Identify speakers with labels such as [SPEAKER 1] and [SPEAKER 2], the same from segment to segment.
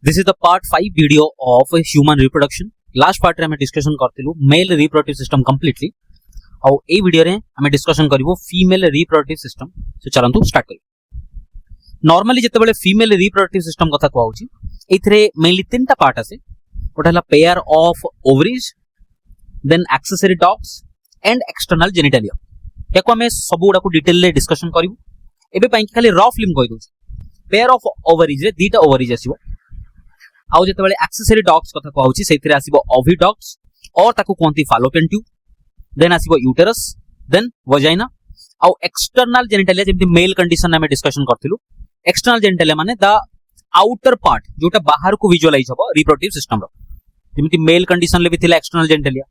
[SPEAKER 1] This is the part 5 video of human reproduction. Last part रे हमें discussion करथिलु male reproductive system completely और ए वीडियो रे हमें डिस्कशन करिवो फीमेल रिप्रोडक्टिव सिस्टम. सो चलंतु स्टार्ट करियो. नॉर्मली जते बेले फीमेल रिप्रोडक्टिव सिस्टम कथा कहउची एथरे मेनली तीनटा पार्ट आसे. ओटा हला pair of ovaries, then accessory ducts and external genitalia. याको हमें सब गुडा को डिटेल ले डिस्कशन करिवो. एबे पई खाली रफ लिम कहि दोची. पेयर ऑफ ओवरीज रे दीटा ओवरीज आसीबो. आउ जते बेले एक्सेसरी डक्ट्स कथा कहउची सेथिरे आसीबो ओविडक्ट्स और ताकू कोंती फालोपियन ट्यूब, देन आसीबो यूटेरस, देन वजाइना. आउ एक्सटर्नल जेनिटलिया जेमति मेल कंडीशन में डिस्कशन करथिलु. एक्सटर्नल जेनिटलिया माने द आउटर पार्ट जोटा बाहर को विजुअलाइज हबो रिप्रोडक्टिव सिस्टम रो. जेमति मेल कंडीशन ले भी थिला एक्सटर्नल जेनिटलिया,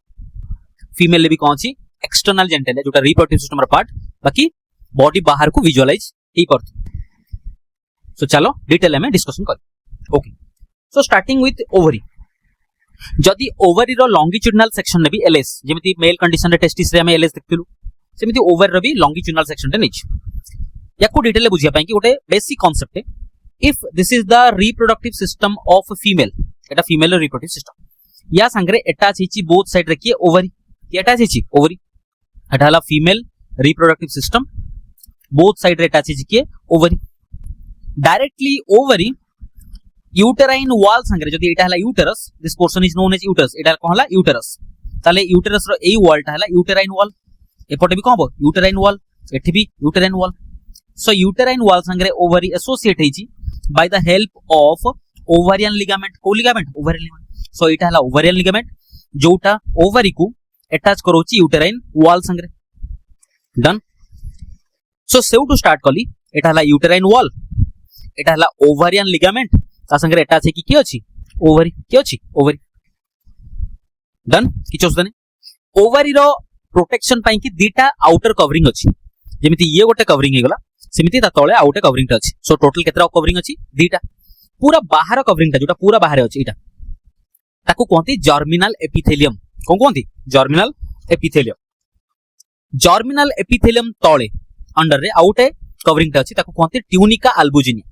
[SPEAKER 1] फीमेल ले भी कोंची एक्सटर्नल जेनिटलिया जोटा रिप्रोडक्टिव सिस्टम रो पार्ट, बाकी बॉडी बाहर को विजुअलाइज ही करथि. सो चलो डिटेल में डिस्कशन कर. Okay, so starting with ovary. जदि ओवरी रो लॉन्गिट्यूडिनल सेक्शन ने भी एलएस जेमिति मेल कंडीशन रे टेस्टिस रे हम एलएस देखथिलु, सेमिति ओवरी रो भी लॉन्गिट्यूडिनल सेक्शन रे निच. याको डिटेल ले बुझिया पई कि गोटे बेसिक कांसेप्ट है. If this is the reproductive system of female, एटा फीमेल रो रिप्रोडक्टिव सिस्टम या संगरे अटैच हिची बोथ साइड रे कि ओवरी कि अटैच हिची ओवरी. एटा हला female reproductive system, both side रे अटैच हिची कि ovary. Directly ovary uterine wall संगे जदि एटा हला uterus, this portion is known as uterus. एटा कोन हला यूटेरस. ताले यूटेरस रो एई वॉल टा हला यूटेराइन वॉल. एपटे भी कोन हो यूटेराइन वॉल, एठी भी uterine wall. So uterine wall संगे ओवरी एसोसिएट हेची by the help of ovarian ligament. को लिगामेंट? Ovarian ligament. सो एटा हला ओवरियन लिगामेंट जोटा ओवरी को अटैच करोची यूटेराइन वॉल संगे. डन. सो सेव टू स्टार्ट कली. एटा हला यूटेराइन वॉल, एटा हला ओवरियन लिगामेंट, ता संगे अटैच है कि अछि ओवरी. कि अछि ओवरी. डन. किछ असदने ओवरी रो प्रोटेक्शन पई कि दीटा आउटर कवरिंग अछि. जेमिति ये गोटे कवरिंग हे गला, सेमिति ता तळे आउटे कवरिंग ता अछि. सो टोटल केतरा कवरिंग अछि? दीटा. पूरा बाहर कवरिंग ता जोटा पूरा बाहर अछि एटा ताकू कोंती जर्मिनल एपिथेलियम. कोन कोंती? Germinal epithelium. जर्मिनल एपिथेलियम तळे अंडर रे आउटे कवरिंग ता अछि ताकू कोंती tunica albuginea.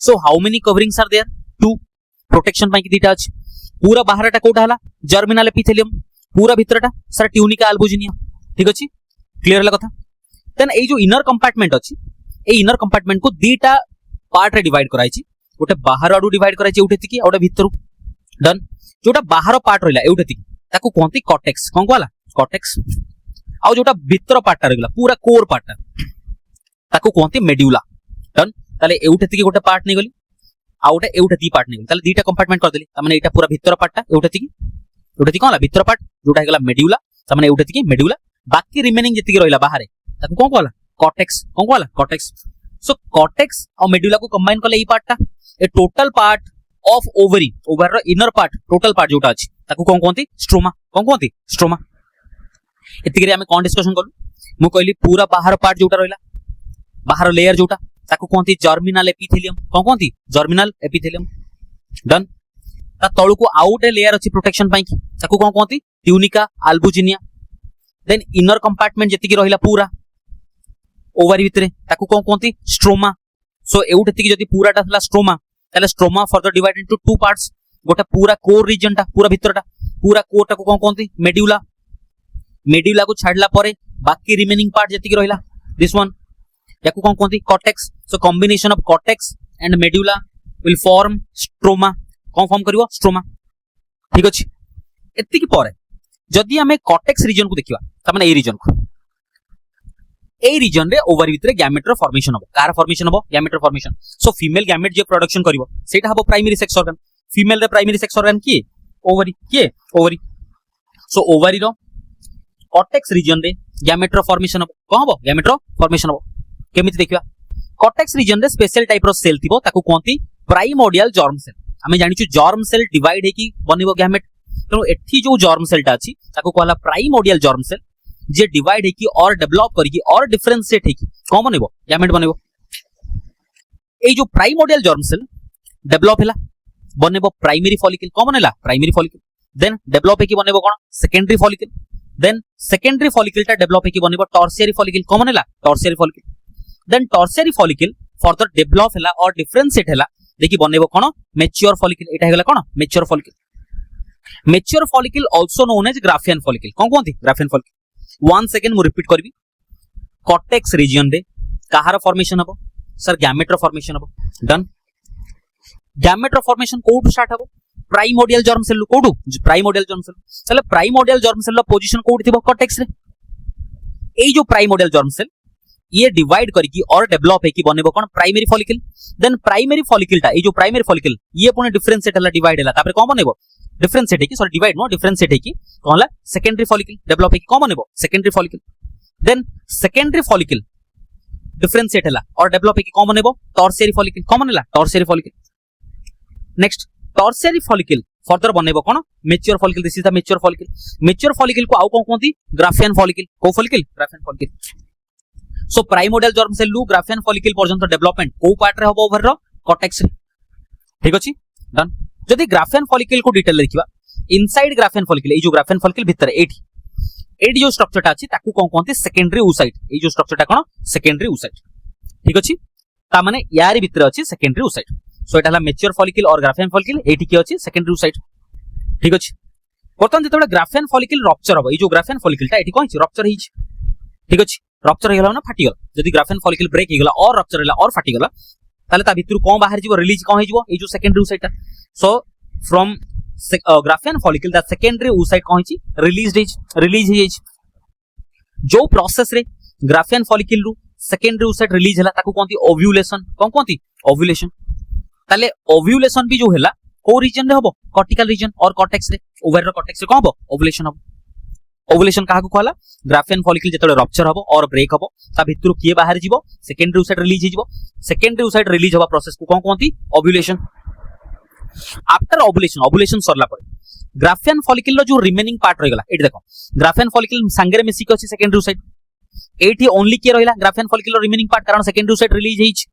[SPEAKER 1] So how many coverings are there? 2. Protection पाई कि दीटा अछि. पूरा बाहरटा कोटा हला जर्मिनल एपिथेलियम, पूरा भीतरटा सर ट्यूनिका अल्बुजिनिया. ठीक अछि? क्लियर हला कथा. देन ए जो इनर कंपार्टमेंट अछि, ए इनर कंपार्टमेंट को दीटा पार्ट रे डिवाइड कराई छि. गोटे बाहर आडू डिवाइड कराई छि उठे तिकी, औडे भीतरु. डन. जोटा बाहर पार्ट रहला एउठे तिकी ताकू कोंती कॉर्टेक्स. कोन कोला? कॉर्टेक्स. आ जोटा भीतर पार्टटा रहला पूरा कोर पार्टटा ताकू कोंती मेड्यूला. डन. ताले एउठे तिकी गोटे पार्ट नै गली, आ गोटे एउठे ती पार्ट नै गली. ताले दीटा कंपार्टमेंट कर देली. त माने एटा पूरा भीतर पार्टटा एउठे तिकी कोनला भीतर पार्ट जोटा हेगला मेड्यूला. त माने एउठे तिकी मेड्यूला. बाकी रिमेनिंग जति रहला बाहर ताकू कोन कोला? कॉर्टेक्स. कोन कोला? कॉर्टेक्स. सो कॉर्टेक्स और मेड्यूला को कंबाइन करले ई पार्टटा ए टोटल पार्ट ऑफ ओवरी, ओवर रो इनर पार्ट टोटल पार्ट जोटा अछि ताकू कोन कोंती? स्ट्रोमा. कोन कोंती? स्ट्रोमा. एतिकी रे हमें कोन डिस्कशन करू? मु कहली पूरा बाहर पार्ट जोटा रहला, बाहर लेयर जोटा ताकू कोंती जर्मिनल एपिथेलियम. कोन कोंती? Germinal epithelium. डन. ता तळु को आउट ए लेयर अछि प्रोटेक्शन पई कि ताकू कोन कोंती? Tunica albuginea. Then inner compartment जति कि रहिला पूरा ओवरी भितरे ताकू कोन कोंती? स्ट्रोमा. सो एउठे तिकी जति पूराटा हला स्ट्रोमा, ताले stroma further divide into two parts. गोटा पूरा कोर रीजनटा पूरा भितरटा पूरा कोरटा को कोन कोंती? मेड्यूला. मेड्यूला को छाडला परे बाकी रिमेनिंग पार्ट जति कि रहिला दिस वन याकू कोन कोंती? Cortex. So combination of cortex and medulla will form stroma. कोन फॉर्म करिवो? स्ट्रोमा. ठीक अछि. एतिकी परे जदि हमें कॉर्टेक्स रीजन को देखिबा त माने ए रीजन को, ए रीजन रे ओवरी भितरे गैमेट रो फॉर्मेशन हबो. कार फॉर्मेशन हबो? गैमेट रो फॉर्मेशन. सो फीमेल गैमेट जे प्रोडक्शन करिवो सेटा हबो प्राइमरी सेक्स ऑर्गन. फीमेल रे प्राइमरी सेक्स ऑर्गन की? ओवरी. के? ओवरी. सो ओवरी रो कॉर्टेक्स रीजन रे गैमेट रो फॉर्मेशन हबो. कोन हबो? गैमेट रो फॉर्मेशन हबो. केमिति देखिबा? कॉर्टेक्स रीजन रे स्पेशल टाइप रो सेल थिबो ताकू कोंती? Primordial germ cell. हमें जानिछु जर्म सेल डिवाइड हे कि बनिबो गैमेट. तो एठी जो जर्म सेलटा अछि ताकू कहला प्राइमोर्डियल जर्म सेल, जे डिवाइड हे कि और डेवलप करी कि और डिफरेंशिएट हे कि कोन बनिबो? गैमेट बनिबो. ए जो प्राइमोर्डियल जर्म सेल डेवलप हैला बनिबो प्राइमरी फॉलिकल. कोन बनेला? Primary follicle. देन डेवलप हे कि बनिबो कोन? Secondary follicle. देन सेकेंडरी फॉलिकलटा डेवलप हे कि बनिबो टर्शियरी फॉलिकल. कोन बनेला? Tertiary follicle. Then tertiary follicle further develop हैला और डिफरेंशिएट हैला देखि बनेबो कोन मैच्योर फॉलिकल एटा हेगला कोन mature follicle mature follicle also known as graafian follicle कोन कोंती ग्राफियन फॉलिकल वन सेकंड मु रिपीट करबी कॉर्टेक्स रीजन रे कहार फॉर्मेशन हबो सर गैमेट रो फॉर्मेशन हबो डन गैमेट रो फॉर्मेशन कोठु स्टार्ट हबो प्राइमोर्डियल जर्म सेल कोठु प्राइमोर्डियल जर्म सेल चले प्राइमोर्डियल जर्म सेल रो पोजीशन कोठि थिबो कॉर्टेक्स रे एई जो प्राइमोर्डियल जर्म सेल ये डिवाइड करके और डेवलप है कि बनेबो कोन primary follicle then primary follicle टा ए जो प्राइमरी फॉलिकल ये पुणे डिफरेंशिएट हला डिवाइड हला तापर कोन बनेबो डिफरेंशिएट है कि सॉरी डिवाइड नो डिफरेंशिएट है कि कोन हला सेकेंडरी फॉलिकल डेवलप है कि कोन बनेबो secondary follicle then secondary follicle differentiate हला और डेवलप है कि कोन बनेबो टर्शियरी फॉलिकल कोन बनेला tertiary follicle next tertiary follicle further बनेबो कोन mature follicle this is the mature follicle को आउ कोन कोंती ग्राफियन फॉलिकल को follicle graafian follicle so primordial germ cell लु ग्राफियन फॉलिकल पर्यंत डेवलपमेंट को पार्ट रे हबो ओवर रो कॉर्टेक्स रे ठीक अछि डन जदी ग्राफियन फॉलिकल को डिटेल देखिबा इनसाइड ग्राफियन फॉलिकल ए जो ग्राफियन फॉलिकल भीतर एडी जो स्ट्रक्चर टा अछि ताकू कोन कोंती सेकेंडरी oocyte ए जो स्ट्रक्चर टा कोन सेकेंडरी oocyte ठीक अछि ता माने यारी भीतर अछि सेकेंडरी oocyte सो एटा हला मैच्योर फॉलिकल और ग्राफियन फॉलिकल एटी के अछि सेकेंडरी oocyte ठीक अछि बर्तन जेतबे ग्राफियन फॉलिकल रप्चर हबो ए जो ग्राफियन फॉलिकल टा एटी कोन छि रप्चर हिच ठीक अछि रप्चर हेगला ना फाटी गला जदी ग्राफियन फॉलिकल ब्रेक हेगला और रप्चर हेला और फाटी गला ताले ता भितरु कोन बाहर जीवो रिलीज कोन हेजिवो ए जो सेकेंडरी oocyte टा so from Graafian follicle that secondary oocyte कोन छि रिलीज हिच जो प्रोसेस रे ग्राफियन फॉलिकल रु सेकेंडरी oocyte रिलीज हला ताकू कोंती ओव्यूलेशन कोन कोंती ओव्यूलेशन ताले ओव्यूलेशन भी जो हेला को रीजन रे हबो कॉर्टिकल रीजन और कॉर्टेक्स रे ओवर रो कॉर्टेक्स रे कोन हबो ओव्यूलेशन हबो ओव्यूलेशन काहा को कहला ग्राफियन फॉलिकल जेतले रप्चर हबो और ब्रेक हबो ता भितरु किए बाहर जीवो सेकेंडरी oocyte रिलीज हिजबो सेकेंडरी oocyte रिलीज हबा प्रोसेस को कोन कोंती ओव्यूलेशन आफ्टर ओव्यूलेशन सरला परे ग्राफियन फॉलिकल रो जो रिमेनिंग पार्ट रह गला एटी देखो ग्राफियन फॉलिकल संगरे मिसी के अछि सेकेंडरी oocyte एटी ओनली के रहिला ग्राफियन फॉलिकल रो रिमेनिंग पार्ट कारण सेकेंडरी oocyte रिलीज हिच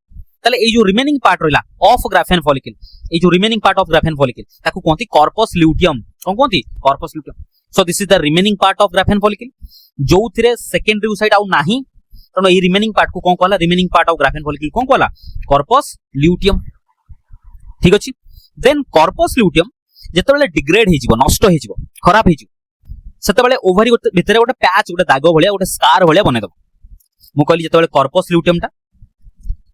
[SPEAKER 1] ताले ए जो रिमेनिंग पार्ट रहिला ऑफ ग्राफियन फॉलिकल ए जो remaining part of Graafian follicle ताकू कोंती कॉर्पस ल्यूटियम कोन कोंती corpus luteum so this is the remaining part of Graafian follicle जो थिरे सेकेंडरी oocyte आउ नाही तनो ए रिमेनिंग पार्ट को कोन कहला remaining part of Graafian follicle कोन कहला कॉर्पस ल्यूटियम ठीक अछि देन कॉर्पस ल्यूटियम जेतबेले डिग्रेड हे जिवो नष्ट हे जिवो खराब हे जिवो सेतबेले ओवरी भितरे गोटे पैच गोटे दागो भलिया गोटे स्कार भलिया बने दबो मु कहली जेतबेले कॉर्पस ल्यूटियम टा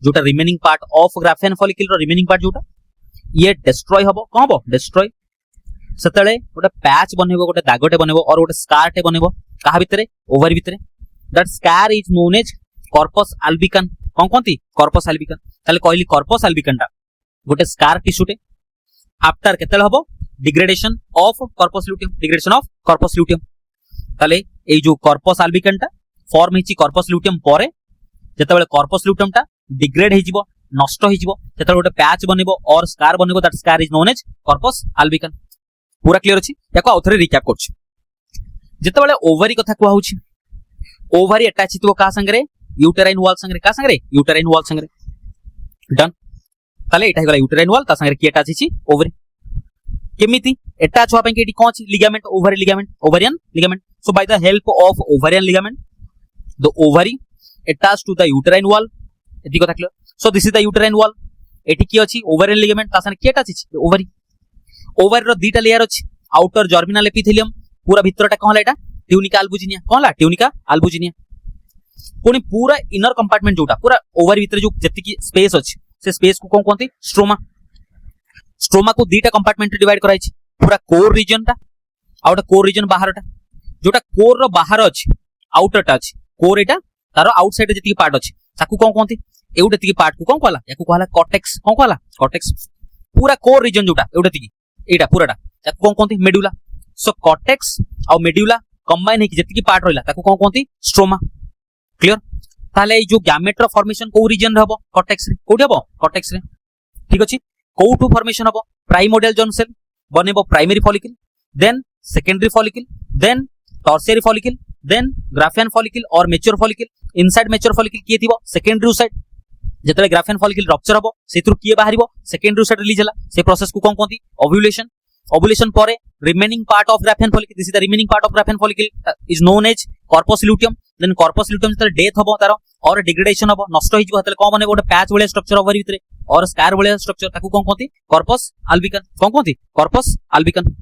[SPEAKER 1] जोटा remaining part of Graafian follicle रो रिमेनिंग पार्ट जोटा ये डिस्ट्रॉय हबो कोन हबो डिस्ट्रॉय सेतले गोटे पैच बनेबो गोटे दागोटे बनेबो और गोटे स्कारटे बनेबो कहा भितरे ओवर भितरे that scar is known as corpus albicans कोन कोंती कॉर्पस अल्बिकन ताले कहली कॉर्पस अल्बिकन टा गोटे स्कार टिश्यूटे आफ्टर केतले हबो डिग्रेडेशन ऑफ कॉर्पस ल्यूटियम ताले ए जो कॉर्पस अल्बिकन टा फॉर्म हिची कॉर्पस ल्यूटियम परे जेतबेले कॉर्पस ल्यूटियम टा डिग्रेड हेजिवो नष्ट हेजिवो जेतबेले गोटे पैच बनेबो और स्कार बनेबो that scar is known as corpus albicans पूरा क्लियर अछि याको आउथरे रिकैप करछि जेतबेले ओवरी कथा कुआ होछि ओवरी अटैच हितबो का संगरे यूटेराइन वॉल संगरे का संगरे यूटेराइन वॉल संगरे डन ताले एटा हेगला यूटेराइन वॉल ता संगरे की अटैच हिछि ओवरी केमिति अटैच होआ पे केटी कोन छि ligament ovarian ligament so by the help of ovarian ligament the ovary attach to the uterine wall एति कथा clear so this is the uterine wall एटी की अछि ओवरियन लिगामेंट ता संगरे की अटैच हिछि ओवरी ओवरी रो दीटा लेयर अछि आउटर जर्मिनल एपिथेलियम पूरा भितरटा कहला एटा ट्यूनिका अल्बुजिनिया कहला ट्यूनिका अल्बुजिनिया कोनी पूरा इनर कंपार्टमेंट जोटा पूरा ओवरी भीतर जो जति की स्पेस अछि से स्पेस को कोन कोंती स्ट्रोमा को दीटा कंपार्टमेंट डिवाइड कराइ छि पूरा कोर रीजन टा आउटा कोर रीजन बाहरटा जोटा कोर रो बाहर अछि आउटरटा अछि कोर एटा तारो आउटसाइड जति की पार्ट अछि ताकू कोन कोंती एउटा ति की पार्ट को कोन कहला याकू कहला कॉर्टेक्स कोन कहला कॉर्टेक्स पूरा कोर रीजन जोटा एउटा ति की एटा पूराटा ताकू कोन कोंती मेडुला सो कॉर्टेक्स आ मेडुला कंबाइन हे कि जति की पार्ट रहला ताकू कोन कोंती स्ट्रोमा क्लियर ताले जो गैमेट रो फॉर्मेशन को रीजन रहबो कॉर्टेक्स रे कोठी हबो कॉर्टेक्स रे ठीक अछि कोठु फॉर्मेशन हबो प्राइमोर्डियल जर्म सेल बनेबो primary follicle then secondary follicle then tertiary follicle then graafian follicle और mature follicle inside mature follicle किए थिबो सेकेंडरी oocyte जेतले ग्राफियन फॉलिकल रप्चर हबो सेतरु किए बाहरिबो सेकेंडरी oocyte रिलीज हला से प्रोसेस को कोन कोंती ओव्यूलेशन परे remaining part of Graafian follicle this is the remaining part of Graafian follicle is known as corpus luteum then corpus luteum जतले डेथ हबो तार और डिग्रेडेशन हबो नष्ट होई जिवो हतले कोन बने गोटे पैच वाले स्ट्रक्चर हबो भितरे और स्कार वाले स्ट्रक्चर ताकू कोन कहती कॉर्पस अल्बिकन कोन कहती corpus albicans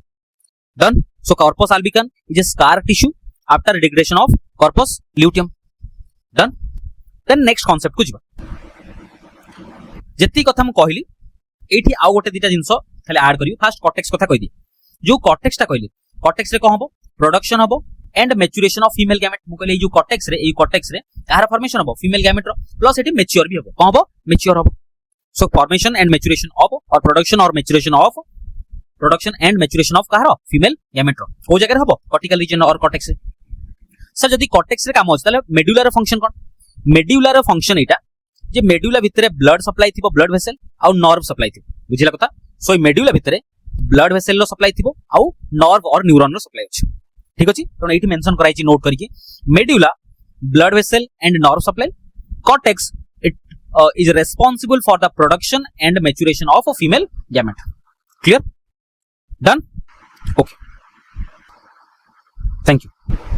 [SPEAKER 1] done so corpus albicans is a scar tissue after degradation of corpus luteum done then next concept को जिबा जेती कथा हम कहली एठी आउ गोटे दिटा जिंस खाली ऐड करियो फर्स्ट कॉर्टेक्स कथा कहि दी जो कॉर्टेक्स टा कहली कॉर्टेक्स रे को हबो प्रोडक्शन हबो and maturation of female gamete मु कहली जो कॉर्टेक्स रे यार फॉर्मेशन हबो फीमेल गैमेट रो प्लस एठी मैच्योर भी हबो को हबो मैच्योर हबो सो फॉर्मेशन एंड मैच्योरेशन ऑफ और प्रोडक्शन एंड मैच्योरेशन ऑफ कहारो फीमेल गैमेट रो को जगह हबो कॉर्टिकल रीजन और कॉर्टेक्स रे सर जदी कॉर्टेक्स रे काम होछ ताले मेडुलर फंक्शन कोन मेडुलर फंक्शन एटा जे मेडुला भितरे ब्लड सप्लाई थिबो ब्लड वेसल आउ नर्व सप्लाई थिबो बुझिला कथा सो मेडुला भितरे ब्लड वेसल रो सप्लाई थिबो आउ नर्व और न्यूरॉन रो सप्लाई अछि ठीक अछि तो एठी मेंशन कराई छि नोट करिके medulla blood vessel and nerve supply cortex it is responsible for the production and maturation of a female gamete clear done okay thank you